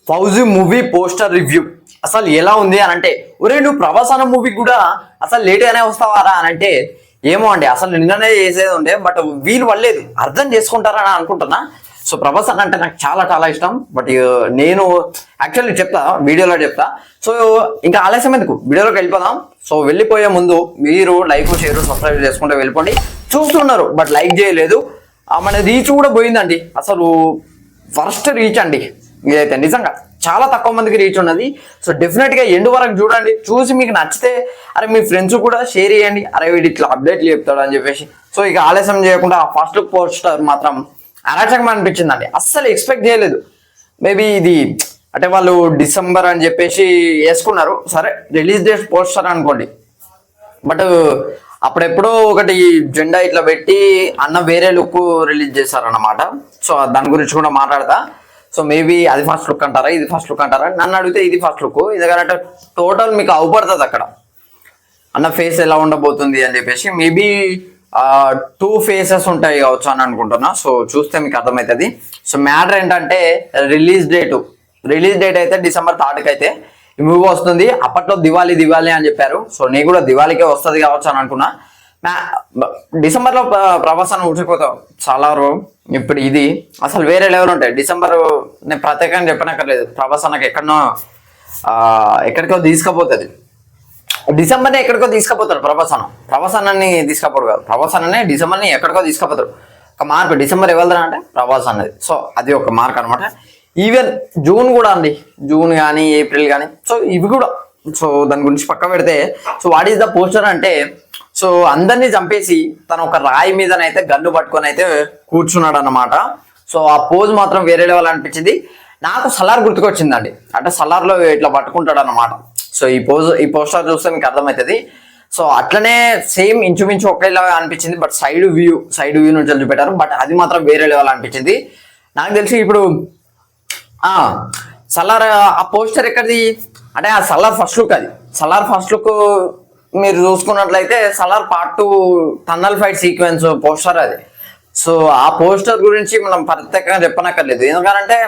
Fauji movie poster review అసలు ఎలా ఉంది అని అంటే, ఒరే నువ్వు ప్రభాస్ అన్న మూవీ కూడా అసలు లేట్గానే వస్తావారా అని అంటే, ఏమో అండి అసలు నిన్ననే చేసేది ఉండే, బట్ వీలు వల్లేదు అర్థం చేసుకుంటారని అనుకుంటున్నా. సో ప్రభాస్ అన్న అంటే నాకు చాలా చాలా ఇష్టం. బట్ నేను యాక్చువల్లీ చెప్తా, వీడియోలో చెప్తా. సో ఇంకా ఆలస్యం ఎందుకు, వీడియోలోకి వెళ్ళిపోదాం. సో వెళ్ళిపోయే ముందు మీరు లైక్ షేర్ సబ్స్క్రైబ్ చేసుకుంటే వెళ్ళిపోండి. చూస్తున్నారు బట్ లైక్ చేయలేదు. మన రీచ్ కూడా పోయిందండి, అసలు ఫస్ట్ రీచ్ అండి ఇదైతే. నిజంగా చాలా తక్కువ మందికి రీచ్ ఉన్నది. సో డెఫినెట్గా ఎండ్ వరకు చూడండి, చూసి మీకు నచ్చితే అరే మీ ఫ్రెండ్స్ కూడా షేర్ చేయండి, అరే వీడి ఇట్లా అప్డేట్లు చెప్తాడు అని చెప్పేసి. సో ఇక ఆలస్యం చేయకుండా ఫస్ట్ లుక్ పోస్టర్ మాత్రం అరాచకం అనిపించిందండి. అస్సలు ఎక్స్పెక్ట్ చేయలేదు. మేబీ ఇది అంటే వాళ్ళు డిసెంబర్ అని చెప్పేసి వేసుకున్నారు, సరే రిలీజ్ డేట్ పోస్టర్ అనుకోండి. బట్ అప్పుడెప్పుడో ఒకటి జెండా ఇట్లా పెట్టి అన్న వేరే లుక్ రిలీజ్ చేశారన్నమాట. సో దాని గురించి కూడా మాట్లాడతా. సో మేబీ అది ఫస్ట్ లుక్ అంటారా, ఇది ఫస్ట్ లుక్ అంటారా, నన్ను అడిగితే ఇది ఫస్ట్ లుక్. ఎందుకంటే టోటల్ మీకు అవుపడుతుంది అక్కడ అన్న ఫేస్ ఎలా ఉండబోతుంది అని చెప్పేసి. మేబీ 2 ఫేసెస్ ఉంటాయి కావచ్చు అని అనుకుంటున్నా. సో చూస్తే మీకు అర్థమవుతుంది. సో మ్యాటర్ ఏంటంటే రిలీజ్ డేట్ అయితే December 3 అయితే ఈ మూవీ వస్తుంది. అప్పట్లో దివాళీ అని చెప్పారు. సో నేను కూడా దివాళీకే వస్తుంది కావచ్చు అని అనుకున్నా. డిసెంబర్లో ప్రభాస్ అని ఊడ్చిపోతావు చాలా ఇప్పుడు ఇది అసలు వేరే లెవెల్ ఉంటాయి. డిసెంబర్ నేను ప్రత్యేకంగా చెప్పనక్కర్లేదు, ప్రభాస్ అన్నకి ఎక్కడికో తీసుకుపోతుంది. డిసెంబర్ని ఎక్కడికో తీసుకుపోతాడు ప్రభాస్ అన్నని తీసుకపోడు కాదు, ప్రభాస్ అన్ననే డిసెంబర్ని ఎక్కడికో తీసుకుపోతాడు. ఒక మార్క్ డిసెంబర్ ఎవరిదా అంటే ప్రభాస్ అన్నది. సో అది ఒక మార్క్ అనమాట. ఈవెన్ జూన్ కూడా అండి, జూన్ కానీ ఏప్రిల్ కానీ. సో ఇవి కూడా, సో దాని గురించి పక్క పెడితే, so what is the poster అంటే, సో అందరినీ చంపేసి తను ఒక రాయి మీదనైతే గన్ను పట్టుకొని అయితే కూర్చున్నాడు అన్నమాట. సో ఆ పోజ్ మాత్రం వేరే లెవెల్ అనిపించింది నాకు. సలార్ గుర్తుకొచ్చిందండి, అంటే సలార్లో ఇట్లా పట్టుకుంటాడు అన్నమాట. సో ఈ పోస్టర్ చూస్తే మీకు అర్థమవుతుంది. సో అట్లనే సేమ్ ఇంచుమించు ఒకేలాగా అనిపించింది. బట్ సైడ్ వ్యూ నుంచి చూపెట్టారు. బట్ అది మాత్రం వేరే లెవెల్ అనిపించింది నాకు తెలిసి. ఇప్పుడు సలార్ ఆ పోస్టర్ ఎక్కడిది అంటే, ఆ సలార్ ఫస్ట్ లుక్, అది సలార్ ఫస్ట్ లుక్ మీరు చూసుకున్నట్లయితే Salaar Part 2 tunnel fight sequence poster అది. సో ఆ పోస్టర్ గురించి మనం ప్రత్యేకంగా చెప్పనక్కర్లేదు. ఎందుకంటే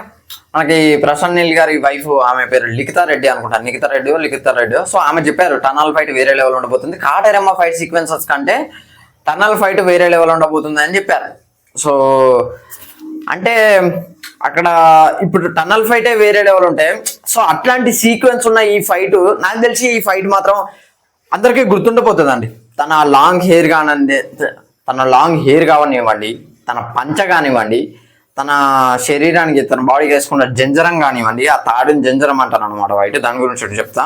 మనకి ప్రశాంత్ నీల్ గారి వైఫ్, ఆమె పేరు లిఖితా రెడ్డి అనుకుంటాను, లిఖితా రెడ్డి. సో ఆమె చెప్పారు టన్నల్ ఫైట్ వేరే లెవెల్ ఉండబోతుంది, కాటేరమ్మ ఫైట్ సీక్వెన్సెస్ కంటే టన్నల్ ఫైట్ వేరే లెవెల్ ఉండబోతుంది అని చెప్పారు. సో అంటే అక్కడ ఇప్పుడు టన్నల్ ఫైటే వేరే లెవెల్ ఉంటాయి. సో అట్లాంటి సీక్వెన్స్ ఉన్న ఈ ఫైట్, నాకు తెలిసి ఈ ఫైట్ మాత్రం అందరికీ గుర్తుండిపోతుందండి. తన లాంగ్ హెయిర్ కానివ్వండి, తన పంచ కానివ్వండి, తన శరీరానికి తన బాడీకి వేసుకున్న జంజరం కానివ్వండి, ఆ తాడుని జంజరం అంటాను అనమాట వైట్, దాని గురించి చెప్తా.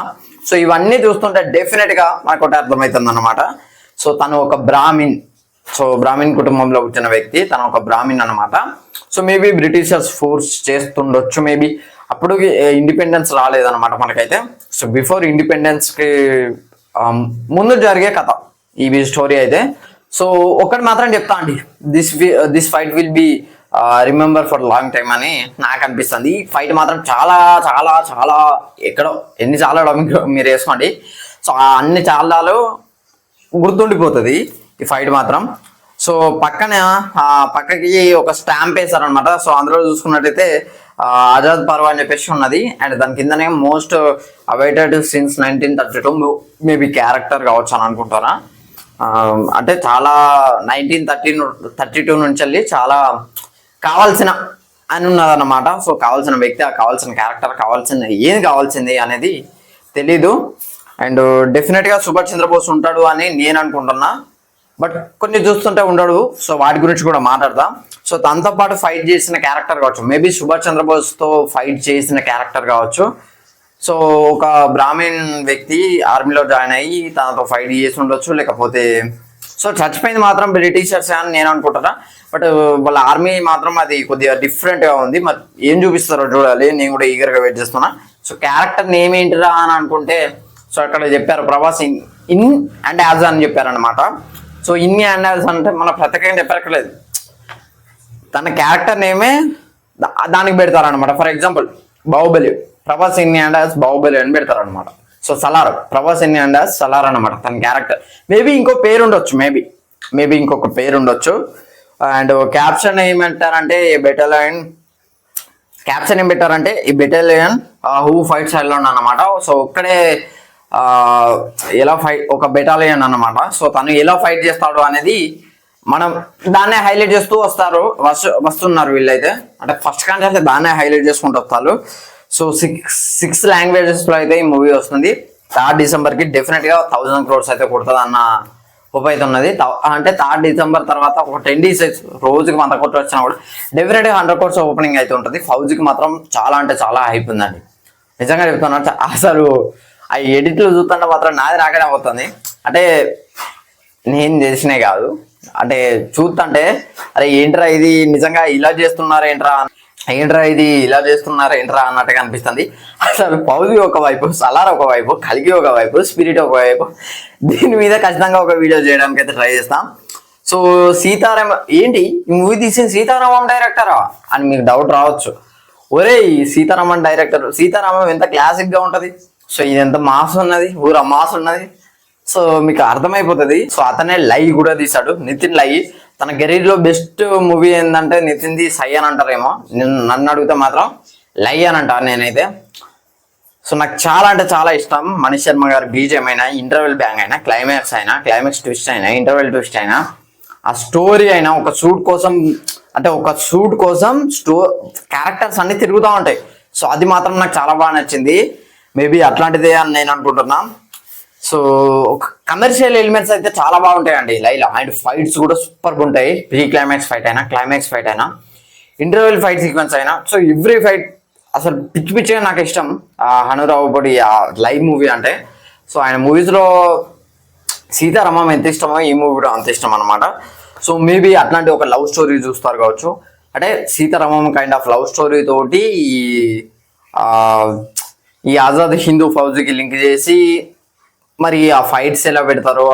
సో ఇవన్నీ చూస్తుంటే డెఫినెట్గా మనకు ఒకటి అర్థమవుతుంది అనమాట. సో తను ఒక బ్రాహ్మిన్, సో బ్రాహ్మిన్ కుటుంబంలో పుట్టిన వ్యక్తి, తను ఒక బ్రాహ్మిన్ అనమాట. సో మేబీ బ్రిటిషర్స్ ఫోర్స్ చేస్తుండొచ్చు, మేబీ అప్పుడు ఇండిపెండెన్స్ రాలేదన్నమాట మనకైతే. సో బిఫోర్ ఇండిపెండెన్స్కి ముందు జరిగే కథ ఈ స్టోరీ అయితే. సో ఒకటి మాత్రం చెప్తా అండి, this fight will be remember for long time అని నాకు అనిపిస్తుంది. ఈ ఫైట్ మాత్రం చాలా చాలా చాలా ఎక్కడో ఎన్ని చాలాడో మీరు వేసుకోండి. సో అన్ని చాలాలు గుర్తుండిపోతుంది ఈ ఫైట్ మాత్రం. సో పక్కకి ఒక స్టాంప్ వేశారనమాట. సో అందులో చూసుకున్నట్టయితే ఆజాద్ పర్వ్ అని చెప్పేసి ఉన్నది. అండ్ దాని కిందనే most awaited since 1932 maybe character కావచ్చు అని అనుకుంటారా. అంటే చాలా 1932 నుంచి వెళ్ళి చాలా కావాల్సిన అని ఉన్నదన్నమాట. సో కావాల్సిన వ్యక్తి, కావాల్సిన క్యారెక్టర్, కావాల్సింది అనేది తెలీదు. అండ్ డెఫినెట్గా సుభాష్ చంద్రబోస్ ఉంటాడు అని నేను అనుకుంటున్నా, బట్ కొన్ని చూస్తుంటే ఉండడు. సో వాటి గురించి కూడా మాట్లాడదాం. సో తనతో పాటు ఫైట్ చేసిన క్యారెక్టర్ కావచ్చు, మేబీ సుభాష్ చంద్రబోస్తో ఫైట్ చేసిన క్యారెక్టర్ కావచ్చు. సో ఒక బ్రాహ్మిన్ వ్యక్తి ఆర్మీలో జాయిన్ అయ్యి తనతో ఫైట్ చేసి ఉండొచ్చు, లేకపోతే సో చచ్చిపోయింది మాత్రం బ్రిటిషర్స్ అని నేను అనుకుంటున్నా. బట్ వాళ్ళ ఆర్మీ మాత్రం అది కొద్దిగా డిఫరెంట్గా ఉంది. మరి ఏం చూపిస్తారో చూడాలి, నేను కూడా ఈగర్గా వెయిట్ చేస్తున్నా. సో క్యారెక్టర్ నేమ్ ఏంటిరా అని అనుకుంటే, సో అక్కడ చెప్పారు ప్రభాస్ ఇన్ అండ్ యాజ్ అని చెప్పారనమాట. సో ఇన్ని అండ్ యాజ్ అంటే మన ప్రత్యేకంగా చెప్పక్కర్లేదు, తన క్యారెక్టర్ నేమే దానికి పెడతారనమాట. For example Baahubali, Prabhas in and as Baahubali అని పెడతారనమాట. So Salaar, Prabhas in and as Salaar అనమాట తన క్యారెక్టర్. మేబీ ఇంకో పేరు ఉండొచ్చు, మేబీ ఇంకొక పేరు ఉండొచ్చు. అండ్ క్యాప్షన్ ఏమంటారంటే బెటర్ అండ్ క్యాప్షన్ ఏం పెట్టారంటే ఈ బెటాలియన్ హూ ఫైట్స్ అలోన్ అన్నమాట. సో ఒక్కడే ఎలా ఫైట్, ఒక బెటాలియన్ అన్నమాట. సో తను ఎలా ఫైట్ చేస్తాడు అనేది మనం దాన్నే హైలైట్ చేస్తూ వస్తున్నారు వీళ్ళైతే. అంటే ఫస్ట్ కానీ అయితే దాన్నే హైలైట్ చేసుకుంటూ వస్తారు. సో సిక్స్ లాంగ్వేజెస్ లో అయితే ఈ మూవీ వస్తుంది. 3rd డిసెంబర్కి డెఫినెట్ గా 1000 crores అయితే కొడుతుంది అన్న హోప్ అయితే ఉన్నది. అంటే 3rd డిసెంబర్ తర్వాత ఒక 10 days రోజుకి 100 crores వచ్చినా కూడా డెఫినెట్ గా 100 crores ఓపెనింగ్ అయితే ఉంటుంది. ఫౌజీకి మాత్రం చాలా అంటే చాలా హైప్ ఉందండి, నిజంగా చెప్తున్నా. అసలు ఆ ఎడిట్లు చూస్తుంటే మాత్రం నాది నాకనే అవుతుంది. అంటే నేను చేసినే కాదు, అంటే చూస్తుంటే అరే ఏంట్రా ఇది నిజంగా ఇలా చేస్తున్నారు ఏంట్రా ఇది ఇలా చేస్తున్నారు ఏంట్రా అన్నట్టుగా అనిపిస్తుంది. అసలు ఫౌజీ ఒకవైపు, సలార్ ఒకవైపు, కల్కి ఒకవైపు, స్పిరిట్ ఒకవైపు. దీని మీద ఖచ్చితంగా ఒక వీడియో చేయడానికి అయితే ట్రై చేస్తాం. సో సీతారామ ఏంటి ఈ మూవీ తీసిన సీతారామం డైరెక్టరా అని మీకు డౌట్ రావచ్చు. ఒరే సీతారామన్ డైరెక్టర్, సీతారామం ఎంత క్లాసిక్ గా ఉంటది. సో ఇది ఎంత మాస్ ఉన్నది, ఊరా మాస్ ఉన్నది. సో మీకు అర్థమైపోతుంది. సో అతనే లై కూడా తీశాడు, నితిన్ లై. తన కెరీర్ లో బెస్ట్ మూవీ ఏంటంటే నితిన్ది సై అని అంటారేమో, నన్ను అడిగితే మాత్రం లై అని అంటారు నేనైతే. సో నాకు చాలా అంటే చాలా ఇష్టం మనీష్ శర్మ గారి బీజిఎం అయినా, ఇంటర్వెల్ బ్యాంగ్ అయినా, క్లైమాక్స్ ట్విస్ట్ అయినా, ఇంటర్వెల్ ట్విస్ట్ అయినా, ఆ స్టోరీ అయినా, ఒక షూట్ కోసం క్యారెక్టర్స్ అన్ని తిరుగుతూ ఉంటాయి. సో అది మాత్రం నాకు చాలా బాగా నచ్చింది. మేబీ అట్లాంటిదే అని నేను అనుకుంటున్నా. సో కమర్షియల్ ఎలిమెంట్స్ అయితే చాలా బాగుంటాయండి లైలా. అండ్ ఫైట్స్ కూడా సూపర్గా ఉంటాయి. ప్రీ క్లైమాక్స్ ఫైట్ అయినా, క్లైమాక్స్ ఫైట్ అయినా, ఇంటర్వెల్ ఫైట్ సీక్వెన్స్ అయినా. సో ఎవ్రీ ఫైట్ అసలు పిచ్చిగా నాకు ఇష్టం హనురావు పొడి లైవ్ మూవీ అంటే. సో ఆయన మూవీస్లో సీతారామం ఎంత ఇష్టమో ఈ మూవీ కూడా అంత ఇష్టం అనమాట. సో మేబీ అట్లాంటి ఒక లవ్ స్టోరీ చూస్తారు కావచ్చు. అంటే Sita Ramam kind of love story తోటి ఈ ఆజాద్ హిందూ ఫౌజీకి లింక్ చేసి మరి ఆ ఫైట్స్ ఎలా పెడతారో,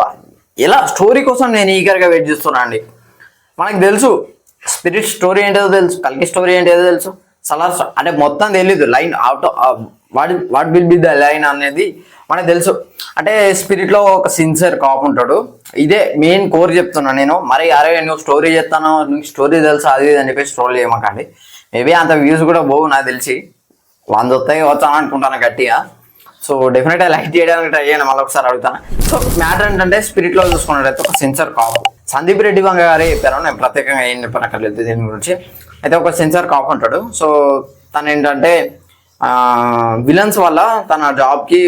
ఎలా స్టోరీ కోసం నేను ఈగర్గా వెయిట్ చేస్తున్నా అండి. మనకు తెలుసు స్పిరిట్ స్టోరీ ఏంటో తెలుసు, కల్కి స్టోరీ ఏంటో తెలుసు, సలార్ అంటే మొత్తం తెలీదు. Line out what will be the line అనేది మనకు తెలుసు. అంటే స్పిరిట్లో ఒక సిన్సియర్ కాప్ ఉంటాడు. ఇదే మెయిన్ కోర్ చెప్తున్నా నేను. మరి అరే నువ్వు స్టోరీ చెప్తాను, నీకు స్టోరీ తెలుసు అది అని చెప్పి స్టోరీ చేయమాకండి. మేబీ అంత వ్యూస్ కూడా పోవు నాకు తెలిసి, 100 వస్తాయి వచ్చాను అనుకుంటాను గట్టిగా. సో డెఫినెట్గా లైక్ చేయడానికి ట్రై చేయండి, మళ్ళీ ఒకసారి అడుగుతాను. సో మ్యాటర్ ఏంటంటే స్పిరిట్లో చూసుకున్నట్లయితే ఒక సెన్సార్ కాప్, సందీప్ రెడ్డి వంగ గారే చెప్పారు, నేను ప్రత్యేకంగా ఏం చెప్పనక్కర్లేదు దీని గురించి. అయితే ఒక సెన్సార్ కాప్ ఉంటాడు. సో తను ఏంటంటే విలన్స్ వల్ల తన జాబ్కి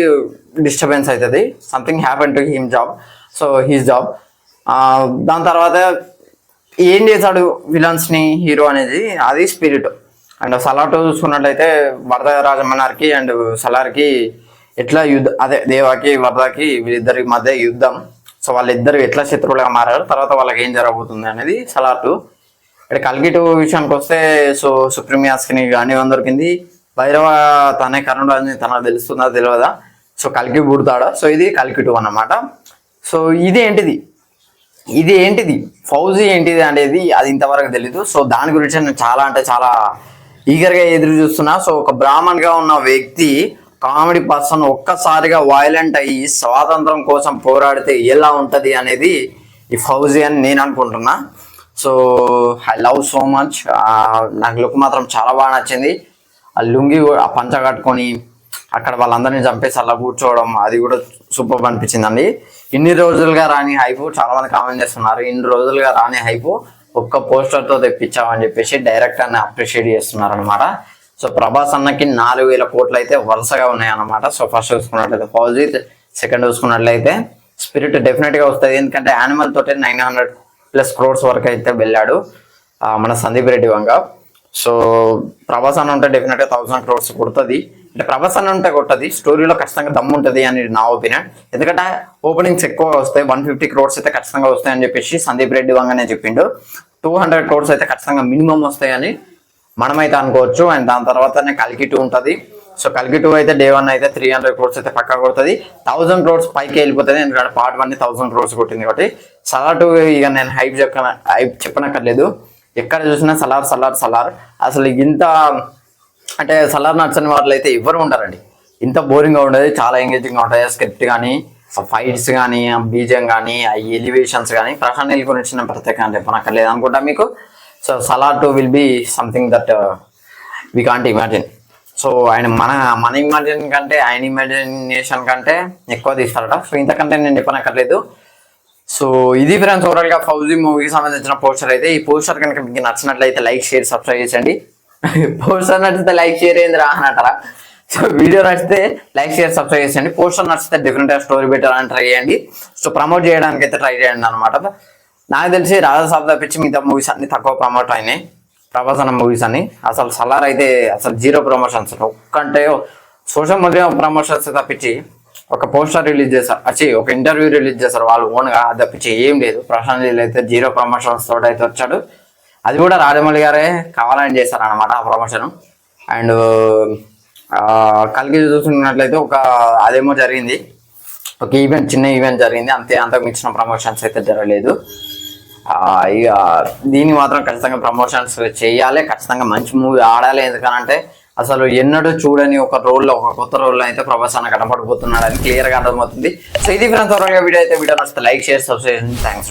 డిస్టర్బెన్స్ అవుతుంది. Something happen to him job. So he's job దాని తర్వాత ఏం చేశాడు విలన్స్ని హీరో అనేది, అది స్పిరిట్. అండ్ సలార్ చూసుకున్నట్లయితే వరద రాజమన్నార్కి అండ్ సలార్కి ఎట్లా అదే దేవాకి వరదకి వీళ్ళిద్దరి మధ్య యుద్ధం. సో వాళ్ళిద్దరు ఎట్లా శత్రువులుగా మారారు, తర్వాత వాళ్ళకి ఏం జరగబోతుంది అనేది సలార్ 2. ఇక్కడ కల్కి 2 విషయానికి వస్తే సో సుప్రీమియాస్కి గాని దొరికింది, భైరవ తనే కరుణ తనకు తెలుస్తుందా తెలియదా, సో కల్కి పుడతాడా. సో ఇది కల్కి 2 అన్నమాట. సో ఇది ఏంటిది ఫౌజీ ఏంటిది అనేది అది ఇంతవరకు తెలీదు. సో దాని గురించి నేను చాలా అంటే చాలా ఈగర్గా ఎదురు చూస్తున్నా. సో ఒక బ్రాహ్మణ్గా ఉన్న వ్యక్తి, కామెడీ పర్సన్ ఒక్కసారిగా వైలెంట్ అయ్యి స్వాతంత్రం కోసం పోరాడితే ఎలా ఉంటుంది అనేది ఈ ఫౌజీ అని నేను అనుకుంటున్నా. So I love so much. నాకు లుక్ మాత్రం చాలా బాగా నచ్చింది. ఆ లుంగి ఆ పంచ కట్టుకొని అక్కడ వాళ్ళందరినీ చంపేసి అలా కూర్చోవడం అది కూడా సూపర్ అనిపించిందండి. ఇన్ని రోజులుగా రాని హైపు, చాలా మంది కామెంట్ చేస్తున్నారు, ఇన్ని రోజులుగా రాని హైపు ఒక్క పోస్టర్తో తెప్పించామని చెప్పేసి డైరెక్టర్ని అప్రిషియేట్ చేస్తున్నారు అనమాట. సో ప్రభాస్ అన్నకి 4000 కోట్లు అయితే వరుసగా ఉన్నాయన్నమాట. సో ఫస్ట్ చూసుకున్నట్లయితే ఫౌజీ, సెకండ్ చూసుకున్నట్లయితే స్పిరిట్ డెఫినెట్గా వస్తుంది. ఎందుకంటే యానిమల్ తోటే 900+ crores వరకు అయితే వెళ్ళాడు మన సందీప్ రెడ్డి వంగ. సో ప్రభాస్ అన్న ఉంటే డెఫినెట్గా 1000 crores కొడుతుంది. అంటే ప్రభాస్ అన్న ఉంటే కొట్టది, స్టోరీలో ఖచ్చితంగా దమ్ము ఉంటుంది అని నా ఒపీనియన్. ఎందుకంటే ఓపెనింగ్స్ ఎక్కువ వస్తాయి, 150 crores అయితే ఖచ్చితంగా వస్తాయని చెప్పేసి సందీప్ రెడ్డి వంగనే చెప్పిండు. 200 crores అయితే ఖచ్చితంగా మినిమం వస్తాయని మనమైతే అనుకోవచ్చు. అండ్ దాని తర్వాతనే కల్కి 2 ఉంటుంది. సో కల్కి 2 అయితే డే 1 అయితే 300 crores అయితే పక్కా కొడుతుంది. 1000 crores పైకి వెళ్ళిపోతుంది. ఎందుకంటే పార్ట్ 1 1000 crores కొట్టింది కాబట్టి. సలార్ 2 ఇక నేను హైప్ చెప్పనక్కర్లేదు. ఎక్కడ చూసినా సలార్. అసలు ఇంత అంటే సలార్ నచ్చని వాళ్ళు అయితే ఎవరు ఉంటారండి. ఇంత బోరింగ్గా ఉండదు, చాలా ఎంగేజింగ్గా ఉంటుంది. స్క్రిప్ట్ కానీ, ఫైట్స్ కానీ, బీజియం కానీ, ఆ ఎలివేషన్స్ కానీ. ప్రశాంత్ నీల్ గురించి నేను ప్రత్యేకంగా చెప్పనక్కర్లేదు అనుకుంటా మీకు. So Salaar 2 will be something that we can't imagine. So ఆయన మన ఇమాజిన్ కంటే ఆయన ఇమాజినేషన్ కంటే ఎక్కువ తీస్తారట. సో ఇంతకంటే నేను చెప్పనక్కర్లేదు. సో ఇది ఫ్రెండ్స్ ఓవరాల్గా ఫౌజీ మూవీకి సంబంధించిన పోస్టర్ అయితే. ఈ పోస్టర్ కనుక మీకు నచ్చినట్లయితే లైక్ షేర్ సబ్స్క్రైబ్ చేయండి. పోస్టర్ నచ్చితే లైక్ షేర్ ఏంది రా అని అంటారా? సో వీడియో నచ్చితే లైక్ షేర్ సబ్స్క్రైబ్ చేయండి. పోస్టర్ నచ్చితే డిఫరెంట్గా స్టోరీ బెటర్ అని ట్రై చేయండి. సో ప్రమోట్ చేయడానికి అయితే ట్రై చేయండి అనమాట. నాకు తెలిసి రాజాసాబ్ తప్పించి మిగతా మూవీస్ అన్ని తక్కువ ప్రమోట్ అయినాయి. ప్రభాస్ అన్న మూవీస్ అని అసలు సలార్ అయితే అసలు జీరో ప్రమోషన్స్. ఒక్కంటే సోషల్ మీడియా ప్రమోషన్స్ తప్పించి ఒక పోస్టర్ రిలీజ్ చేస్తారు, ఒక ఇంటర్వ్యూ రిలీజ్ చేస్తారు వాళ్ళు ఓన్గా, తప్పించి ఏం లేదు. ప్రశాంత్ నీల్ అయితే జీరో ప్రమోషన్స్ తోటి అయితే వచ్చాడు. అది కూడా రాజమౌళి గారే కావాలని చేస్తారు అనమాట ఆ ప్రమోషన్. అండ్ కలిగి చూసుకున్నట్లయితే అదేమో జరిగింది, ఒక ఈవెంట్, చిన్న ఈవెంట్ జరిగింది అంతే. అంతకు మించిన ప్రమోషన్స్ అయితే జరగలేదు. ఇక దీన్ని మాత్రం ఖచ్చితంగా ప్రమోషన్స్ చేయాలి, ఖచ్చితంగా మంచి మూవీ ఆడాలి. ఎందుకనంటే అసలు ఎన్నడూ చూడని ఒక రోల్లో, ఒక కొత్త రోల్లో అయితే ప్రభాస్ అన్న కనపడిపోతున్నాడు అని క్లియర్గా అర్థమవుతుంది. సో ఇది ఫ్రెండ్స్ ఓవరాల్గా వీడియో అయితే. వీడియో నచ్చితే లైక్ షేర్ సబ్స్క్రైబ్. థ్యాంక్స్.